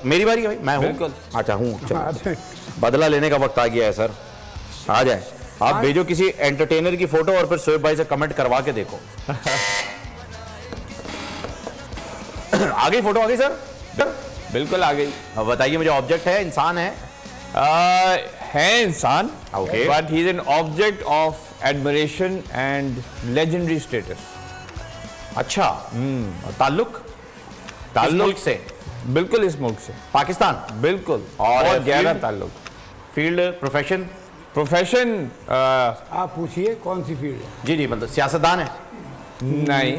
मेरी बारी है भाई, मैं हूँ। बिल्कुल। अच्छा हूँ, बदला लेने का वक्त आ गया है सर। आ जाए, आप भेजो किसी एंटरटेनर की फोटो और फिर शोएब भाई से कमेंट करवा के देखो। आ गई फोटो, आ गई सर? बिल्कुल आ गई। अब बताइए मुझे, ऑब्जेक्ट है, इंसान है? है इंसान, Okay. But he is an object of admiration and legendary status. अच्छा, ताल्लुक ताल्लुक से? बिल्कुल इस मुल्क से, पाकिस्तान? बिल्कुल। और बहुत गहरा फील्ड? ताल्लुक। Field, profession? प्रोफेशन आप पूछिए कौन सी फील्ड है? जी जी, मतलब सियासतदान है? नहीं,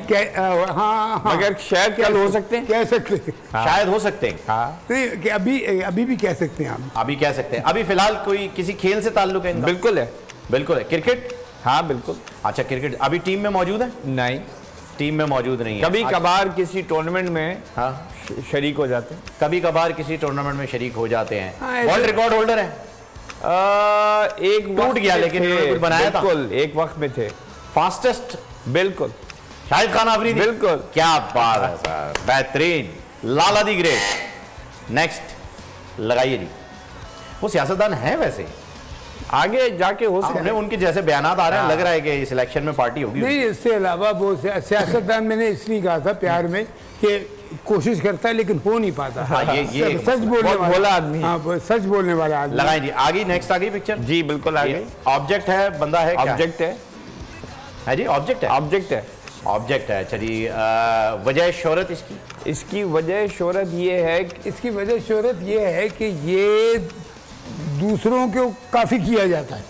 हाँ, मगर शायद कल हो सकते हैं। कह सकते हैं। शायद हो सकते हैं। हाँ, नहीं कि अभी भी कह सकते हैं आप। अभी कह सकते हैं। अभी फिलहाल कोई किसी खेल से ताल्लुक है इनका? बिल्कुल है। बिल्कुल है। क्रिकेट? हाँ बिल्कुल। अच्छा, क्रिकेट। अभी टीम में मौजूद है? नहीं, टीम में मौजूद नहीं है। कभी कभार किसी टूर्नामेंट में हाँ, शरीक हो जाते हैं। कभी कभार किसी टूर्नामेंट में शरीक हो जाते हैं। हाँ, वर्ल्ड रिकॉर्ड होल्डर है? एक टूट वक्त गया में लेकिन थे, इन्होंने कुछ बनाया था। बिल्कुल एक वक्त में थे। फास्टेस्ट? बिल्कुल शाहिद खान आफरीदी? बिल्कुल। क्या बात है सर, बेहतरीन, लाला दी ग्रेट। नेक्स्ट लगाइए जी। वो सियासतदान है वैसे? आगे जाके हो सकता हमने है। उनके जैसे बयानात आ रहे हैं, लग रहा है कि इस इलेक्शन में पार्टी होगी। नहीं, इससे अलावा वो सियासतदान मैंने इसलिए कहा था प्यार में कि कोशिश करता है लेकिन हो नहीं पाता। हाँ, ये सच बोलने बहुत वाला भोला आदमी है। हाँ, वो सच बोलने वाला आदमी। लगाएं जी। आगे नेक्स्ट आ गई पिक्चर? जी बिल्कुल आ गई। ऑब्जेक्ट है, बंदा है? ऑब्जेक्ट है। है जी, ऑब्जेक्ट है। ऑब्जेक्ट है। ऑब्जेक्ट है, अच्छा जी। वजह शोहरत इसकी? इसकी वजह शोहरत ये है कि इसकी वजह शोहरत ये है कि ये दूसरों को काफ़ी किया जाता है।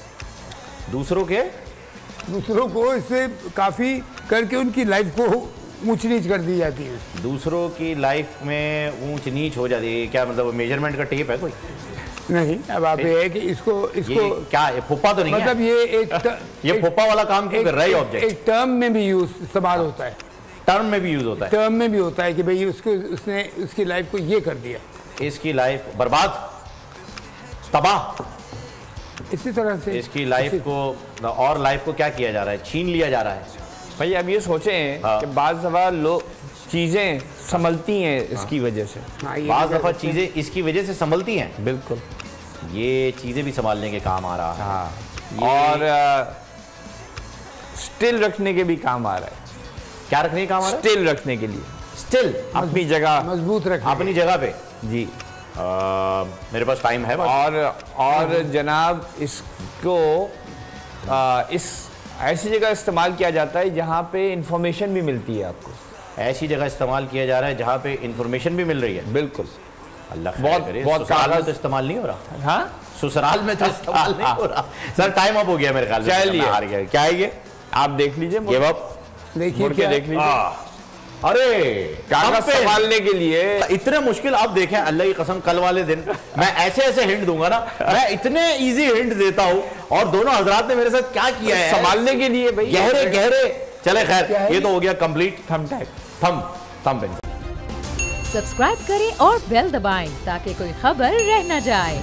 दूसरों के? दूसरों को इससे काफ़ी करके उनकी लाइफ को ऊंच नीच कर दी जाती है। दूसरों की लाइफ में ऊंच नीच हो जाती है? क्या मतलब मेजरमेंट का टेप है कोई? नहीं, अब आप ये है कि इसको ये क्या है? फुप्पा तो नहीं है? मतलब ये ये फुप्पा वाला काम क्यों कर रहा है ऑब्जेक्ट? एक टर्म में भी इस्तेमाल होता है। टर्म में भी यूज होता है? टर्म में भी होता है कि भाई उसने उसकी लाइफ को ये कर दिया, इसकी लाइफ बर्बाद, तबाह, इसी तरह से इसकी लाइफ को और लाइफ को क्या किया जा रहा है? छीन लिया जा रहा है। भाई अब ये सोचें हाँ। कि बाज़ दफ़ा लोग चीज़ें संभलती हैं इसकी वजह से। हाँ, ये बाज़ भी दफ़ा कह सकते चीज़ें इसकी वजह से संभलती हैं। बिल्कुल। ये चीज़ें भी संभालने के काम आ रहा है। हाँ, और स्टिल रखने के भी काम आ रहा है। क्या रखने का काम आ रहा है? स्टिल रखने के लिए, स्टिल अपनी जगह। हैं, मजबूत रखना अपनी जगह पे। जी। मेरे पास टाइम है और जनाब इसको इस ऐसी जगह इस्तेमाल किया जाता है जहाँ पे इंफॉर्मेशन भी मिलती है आपको। ऐसी जगह इस्तेमाल किया जा रहा है जहाँ पे इंफॉर्मेशन भी मिल रही है। बिल्कुल। अल्लाह खैर बहुत- करे। बहुत ससुराल में कागज- तो इस्तेमाल नहीं हो रहा। हाँ, ससुराल में तो इस्तेमाल नहीं हो रहा। सर टाइम अप हो गया मेरे ख्याल से। चलिए। मैं हार गया। क्या है ये? आप देख लीजिए, गिव अप? देखिए मुड़ के क्या देख लीजिए। अरे कागज संभालने के लिए इतने मुश्किल आप देखें, अल्लाह की कसम कल वाले दिन मैं ऐसे ऐसे हिंट दूंगा ना, मैं इतने इजी हिंट देता हूँ और दोनों हजरात ने मेरे साथ क्या किया है संभालने के लिए भाई गहरे गहरे। चले खैर, ये तो हो गया complete. Thumb tag. Thumb subscribe करें और बेल दबाएं ताकि कोई खबर रह न जाए।